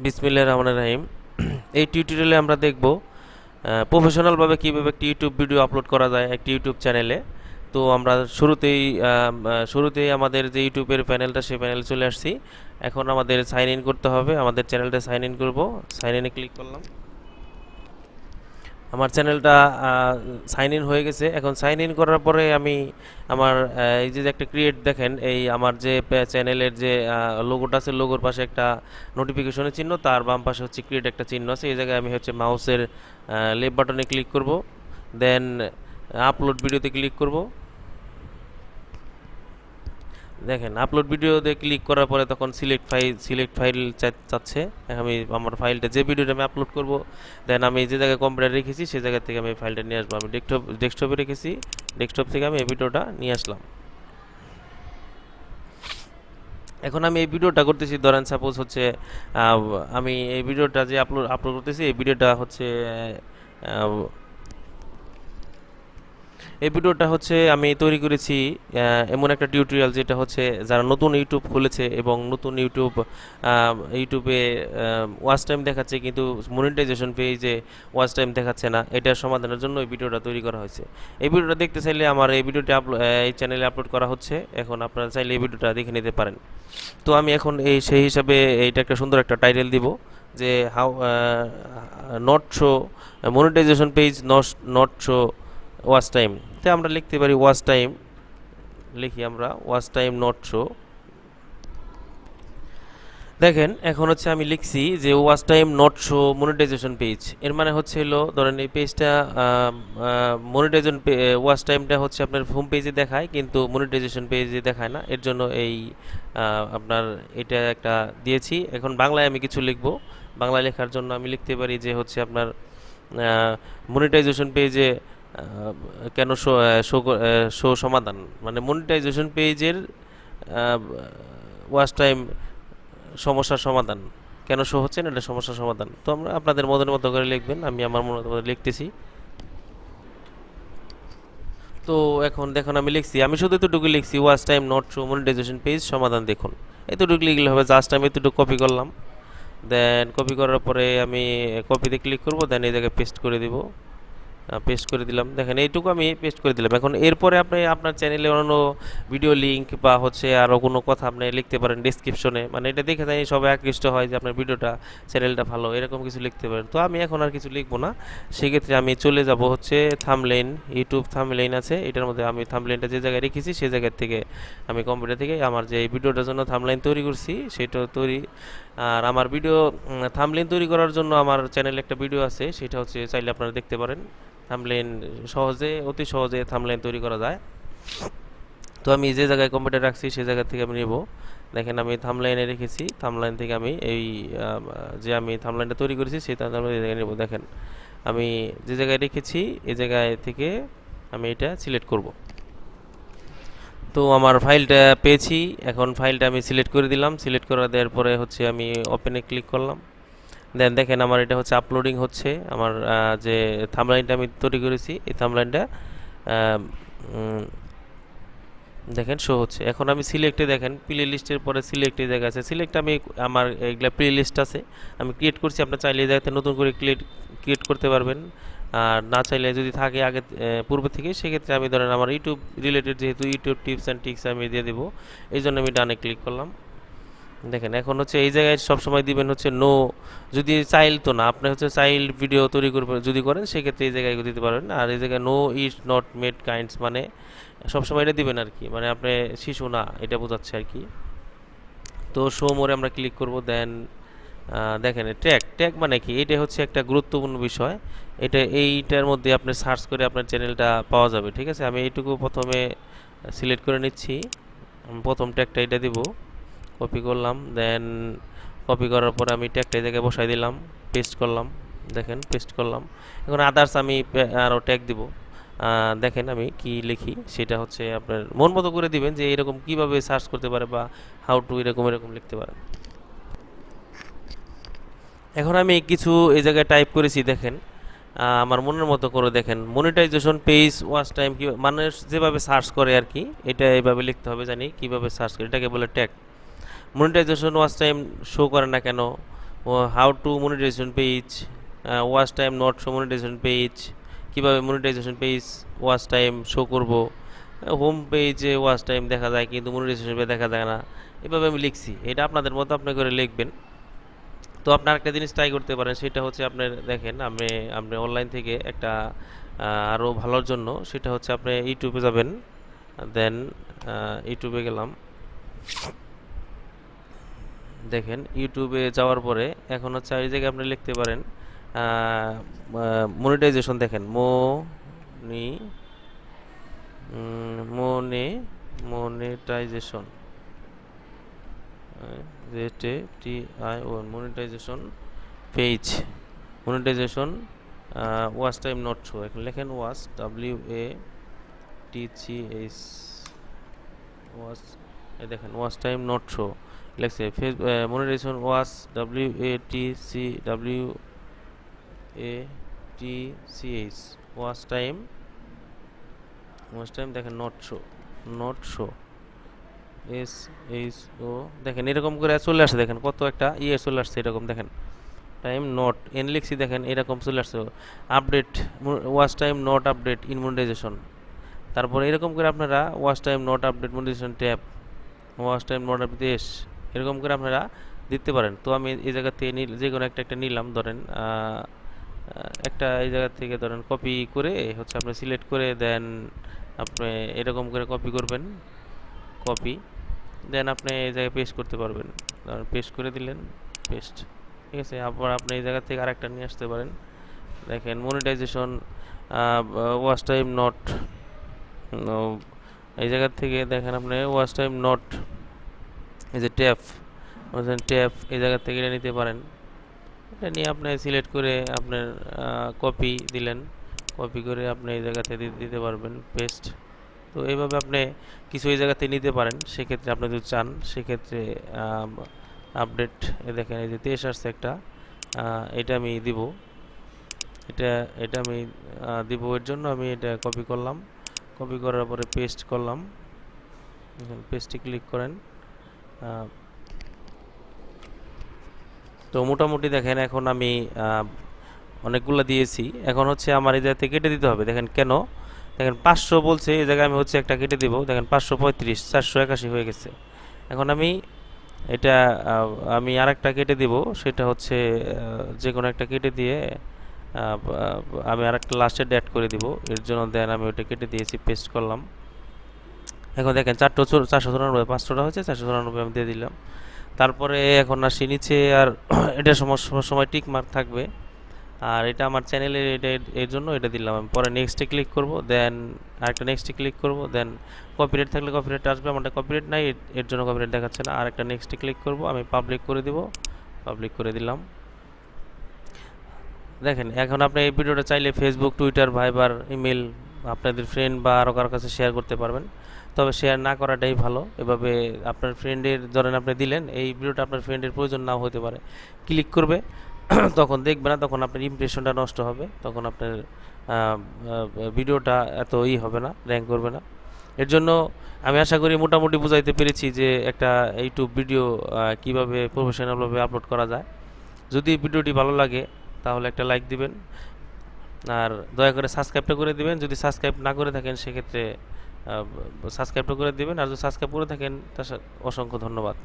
বিসমিল্লাহির রহমানির রহিম। এই টিউটোরিয়ালে আমরা দেখব প্রফেশনালভাবে কীভাবে একটি ইউটিউব ভিডিও আপলোড করা যায় একটি ইউটিউব চ্যানেলে। তো আমরা শুরুতেই আমাদের যে ইউটিউবের প্যানেলটা সেই প্যানেলে চলে আসছি। এখন আমাদের সাইন ইন করতে হবে, আমাদের চ্যানেলটা সাইন ইন করব। সাইন ইনে ক্লিক করলাম। আমার চ্যানেলটা সাইন ইন হয়ে গেছে। এখন সাইন ইন করার পরে আমি আমার এই যে একটা ক্রিয়েট দেখেন, এই আমার যে চ্যানেলের যে লোগোটা আছে, লোগোর পাশে একটা নোটিফিকেশনের চিহ্ন, তার বাম পাশে হচ্ছে ক্রিয়েট একটা চিহ্ন আছে। এই জায়গায় আমি হচ্ছে মাউসের লেফট বাটনে ক্লিক করব, দেন আপলোড ভিডিওতে ক্লিক করব। দেখেন আপলোড ভিডিওতে ক্লিক করার পরে তখন সিলেক্ট ফাইল চাচ্ছে। আমি আমার ফাইলটা যে ভিডিওটা আমি আপলোড করব, দেন আমি যে জায়গায় কম্পিউটার রেখেছি সেই জায়গা থেকে আমি ফাইলটা নিয়ে আসবো। আমি ডেস্কটপে রেখেছি, ডেস্কটপ থেকে আমি এই ভিডিওটা নিয়ে আসলাম। এখন আমি এই ভিডিওটা করতেছি, ধরেন সাপোজ হচ্ছে আমি এই ভিডিওটা যে আপলোড করতেছি, এই ভিডিওটা হচ্ছে এই ভিডিওটা হচ্ছে আমি তৈরি করেছি এমন একটা টিউটোরিয়াল যেটা হচ্ছে যারা নতুন ইউটিউব খুলেছে এবং নতুন ইউটিউবে ওয়াচ টাইম দেখাচ্ছে কিন্তু মনিটাইজেশন পেজে ওয়াচ টাইম দেখাচ্ছে না, এটার সমাধানের জন্য এই ভিডিওটা তৈরি করা হয়েছে। এই ভিডিওটা দেখতে চাইলে আমার এই ভিডিওটি এই চ্যানেলে আপলোড করা হচ্ছে। এখন আপনারা চাইলে এই ভিডিওটা দেখে নিতে পারেন। তো আমি এখন সেই হিসাবে এইটা একটা সুন্দর একটা টাইটেল দিব যে how not show monetization page not show watch time. তো আমরা লিখতে পারি ওয়াচ টাইম, লিখি আমরা ওয়াচ টাইম নট শো। দেখেন এখন হচ্ছে আমি লিখছি যে watch time not show monetization page. এর মানে হচ্ছে হলো, ধরেন এই পেজটা মনিটাইজেশন ওয়াচ টাইমটা হচ্ছে আপনার হোম পেজে দেখায় কিন্তু মনিটাইজেশন পেজে দেখায় না। এর জন্য এই আপনার এটা একটা দিয়েছি। এখন বাংলায় আমি কিছু লিখব। বাংলা লেখার জন্য আমি লিখতে পারি যে হচ্ছে আপনার মনিটাইজেশন পেজে কেন শো সমাধান, মানে মনিটাইজেশন পেজের ওয়াচ টাইম সমস্যার সমাধান, কেন শো হচ্ছে না এটা সমস্যার সমাধান। তো আমরা আপনাদের মনের মতো করে লিখবেন, আমি আমার মনের মতো লিখতেছি। তো এখন দেখুন আমি লিখছি, আমি শুধু এতটুকু লিখছি watch time not show monetization page সমাধান দেখুন। এতটুকু লিখলে হবে। জাস্ট আমি এতটুকু কপি করলাম, দেন কপি করার পরে আমি কপিতে ক্লিক করব, দেন এই জায়গায় পেস্ট করে দিব। পেস্ট করে দিলাম। দেখেন এইটুকু আমি পেস্ট করে দিলাম। এখন এরপরে আপনি আপনার চ্যানেলে অন্য ভিডিও লিঙ্ক বা হচ্ছে আরও কোনো কথা আপনি লিখতে পারেন ডিসক্রিপশনে, মানে এটা দেখে তাই সবাই আকৃষ্ট হয় যে আপনার ভিডিওটা চ্যানেলটা ভালো, এরকম কিছু লিখতে পারেন। তো আমি এখন আর কিছু লিখবো না, সেক্ষেত্রে আমি চলে যাব হচ্ছে থাম্বনেইল। ইউটিউব থাম্বনেইল আছে, এটার মধ্যে আমি থাম্বনেইলটা যে জায়গায় রেখেছি সেই জায়গা থেকে আমি কম্পিউটার থেকে আমার যে এই ভিডিওটার জন্য থাম্বনেইল তৈরি করছি সেটা তৈরি। আর আমার ভিডিও থাম্বনেইল তৈরি করার জন্য আমার চ্যানেলে একটা ভিডিও আছে, সেটা হচ্ছে চাইলে আপনারা দেখতে পারেন। থাম্বনেইল অতি সহজে থাম্বনেইল তৈরি করা যায়। তো আমি যে জায়গায় কম্পিউটার রাখছি সেই জায়গা থেকে আমি নেব। দেখেন আমি থাম্বনেইলে রেখেছি, থাম্বনেইল থেকে আমি এই যে আমি থাম্বনেইলটা তৈরি করেছি সেই থাম্বনেইল জায়গায় নেব। দেখেন আমি যে জায়গায় রেখেছি এই জায়গায় থেকে আমি এটা সিলেক্ট করব। তো আমার ফাইলটা পেয়েছি, এখন ফাইলটা আমি সিলেক্ট করে দিলাম। সিলেক্ট করে দেওয়ার পরে হচ্ছে আমি ওপেনে ক্লিক করলাম। দেন দেখেন আমার এটা হচ্ছে আপলোডিং হচ্ছে। আমার যে থাম্বনেইলটা আমি তৈরি করেছি এই থাম্বনেইলটা দেখেন শো হচ্ছে। এখন আমি সিলেক্টে দেখেন প্লে লিস্টের পরে সিলেক্ট এই জায়গা আছে, সিলেক্ট আমি আমার এগুলা প্লে লিস্ট আছে আমি ক্রিয়েট করছি। আপনার চাইলে এই জায়গাতে নতুন করে ক্রিয়েট করতে পারবেন, আর না চাইলে যদি থাকে আগে পূর্ব থেকে, সেক্ষেত্রে আমি ধরেন আমার ইউটিউব রিলেটেড যেহেতু ইউটিউব টিপস অ্যান্ড ট্রিক্স আমি দিয়ে দেবো, এই জন্য আমি ডানে ক্লিক করলাম। দেখেন এখন হচ্ছে এই জায়গায় সবসময় দিবেন হচ্ছে নো, যদি চাইল্ড তো না, আপনি হচ্ছে চাইল্ড ভিডিও তৈরি করবেন যদি করেন সেক্ষেত্রে এই জায়গায় দিতে পারবেন। আর এই জায়গায় no is not made kinds মানে সবসময় এটা দিবেন আর কি, মানে আপনি শিশু না এটা বোঝাচ্ছে আর কি। তো শো মোরে আমরা ক্লিক করব। দেন দেখেন ট্যাগ, ট্যাগ মানে কি, এটা হচ্ছে একটা গুরুত্বপূর্ণ বিষয়। এইটার মধ্যে আপনি সার্চ করে আপনার চ্যানেলটা পাওয়া যাবে। ঠিক আছে, আমি এইটুকু প্রথমে সিলেক্ট করে নিচ্ছি। প্রথম ট্যাগটা এটা দিব, কপি করলাম। দেন কপি করার পর আমি ট্যাগটা এই জায়গায় বসাই দিলাম, পেস্ট করলাম। দেখেন পেস্ট করলাম। এখন আদার্স আমি আরও ট্যাগ দিব। দেখেন আমি কি লিখি সেটা হচ্ছে আপনার মন মতো করে দিবেন যে এরকম কিভাবে সার্চ করতে পারে বা হাউ টু এরকম লিখতে পারে। এখন আমি কিছু এই জায়গায় টাইপ করেছি, দেখেন আমার মনের মতো করে। দেখেন মনিটাইজেশন পেজ ওয়াচ টাইম কি মানুষ যেভাবে সার্চ করে আর কি, এটা এইভাবে লিখতে হবে, জানি কিভাবে সার্চ করে, এটাকে বলে tag. Monetization watch time show করে না কেন, how to monetization page, watch time not show monetization page, কীভাবে monetization page watch time show করব, হোম পেজে ওয়াচ টাইম দেখা যায় কিন্তু মনিটাইজেশন পেজ দেখা যায় না, এভাবে আমি লিখছি। এটা আপনাদের মতো আপনি করে লিখবেন। তো আপনার একটা জিনিস ট্রাই করতে পারেন, সেটা হচ্ছে আপনার দেখেন আপনি অনলাইন থেকে একটা আরও ভালোর জন্য, সেটা হচ্ছে আপনি ইউটিউবে যাবেন, দেন ইউটিউবে গেলাম, দেখেন ইউটিউবে যাওয়ার পরে এখন হচ্ছে এই জায়গায় আপনি লিখতে পারেন মনিটাইজেশন, দেখেন নি মনে monetization, ZTIO monetization page, monetization watch time not show, এখানে লেখেন ওয়াচ WATCH ওয়াচ, এই দেখেন ওয়াচ টাইম নট শো লেখছে, monetization watch WATCH watch time দেখেন নট শো SHO, দেখেন এরকম করে চলে আসছে, দেখেন কত একটা চলে আসছে এরকম, দেখেন টাইম নট এন লিখছি, দেখেন এরকম চলে আসছে update, watch time not update in monetization. তারপরে এরকম করে আপনারা watch time not update monetization tab, watch time not update এরকম করে আপনারা দিতে পারেন। তো আমি এই জায়গা থেকে যে কোনো একটা নিলাম, ধরেন একটা এই জায়গা থেকে ধরেন কপি করে হচ্ছে আপনি সিলেক্ট করে দেন, আপনি এরকম করে কপি করবেন, কপি দেন আপনি এই জায়গায় পেস্ট করতে পারবেন, পেস্ট করে দিলেন, পেস্ট, ঠিক আছে। আবার আপনি এই জায়গা থেকে আরেকটা নিয়ে আসতে পারেন, দেখেন মনিটাইজেশন ওয়াচ টাইম নট, এই জায়গা থেকে দেখেন আপনি ওয়াচ টাইম নট, এই যে ট্যাব এই জায়গা থেকে এটা নিতে পারেন। এটা নিয়ে আপনি সিলেক্ট করে আপনার কপি দিলেন, কপি করে আপনি এই জায়গাতে দিতে পারবেন, পেস্ট। তো এইভাবে আপনি কিছু এই জায়গাতে নিতে পারেন। সেক্ষেত্রে আপনি যদি চান সেক্ষেত্রে আপডেট, দেখেন এই যে 23 আসছে একটা, এটা আমি দিব, এটা আমি দিব, এর জন্য আমি এটা কপি করলাম, কপি করার পরে পেস্ট করলাম, পেস্টে ক্লিক করেন। তো মোটামুটি দেখেন এখন আমি অনেকগুলো দিয়েছি, এখন হচ্ছে আমার এই জায়গা থেকে কেটে দিতে হবে। দেখেন কেন, দেখেন 500 বলছে, এই জায়গায় আমি হচ্ছে একটা কেটে দিব, দেখেন 535 481 হয়ে গেছে। এখন আমি এটা আমি আরেকটা কেটে দিব, সেটা হচ্ছে যে কোনো একটা কেটে দিয়ে আমি আরেকটা লাস্টের অ্যাড করে দিব, এর জন্য দেন আমি ওটা কেটে দিয়েছি, পেস্ট করলাম। এখন দেখেন 494 500টা হয়েছে, 494 আমি দিয়ে দিলাম। তারপরে এখন আসি নিচে, আর এটা সময় টিক মার্ক থাকবে, আর এটা আমার চ্যানেলের, এটা এর জন্য এটা দিলাম আমি। পরে নেক্সটে ক্লিক করব, দেন আরেকটা নেক্সটে ক্লিক করব, দেন কপিরাইট থাকলে কপিরাইট আসবে, আমারটা কপিরাইট নাই, এর জন্য কপিরাইট দেখাচ্ছে না। আরেকটা নেক্সটে ক্লিক করব, আমি পাবলিক করে দিব, পাবলিক করে দিলাম। দেখেন এখন আপনি এই ভিডিওটা চাইলে ফেসবুক, টুইটার, ভাইবার, ইমেল আপনাদের ফ্রেন্ড বা আরও কারোর কাছে শেয়ার করতে পারবেন, তবে শেয়ার না করাটাই ভালো। এভাবে আপনার ফ্রেন্ডের, ধরেন আপনি দিলেন, এই ভিডিওটা আপনার ফ্রেন্ডের প্রয়োজন নাও হতে পারে, ক্লিক করবে তখন দেখবে না, তখন আপনার ইমপ্রেশনটা নষ্ট হবে, তখন আপনার ভিডিওটা এত হবে না, র্যাঙ্ক করবে না। এর জন্য আমি আশা করি মোটামুটি বুঝাইতে পেরেছি যে একটা ইউটিউব ভিডিও কিভাবে প্রফেশনালভাবে আপলোড করা যায়। যদি ভিডিওটি ভালো লাগে তাহলে একটা লাইক দিবেন, আর দয়া করে সাবস্ক্রাইবটা করে দিবেন। যদি সাবস্ক্রাইব না করে থাকেন সেক্ষেত্রে সাবস্ক্রাইবটা করে দিবেন, আর যদি সাবস্ক্রাইব করে থাকেন তার অসংখ্য ধন্যবাদ।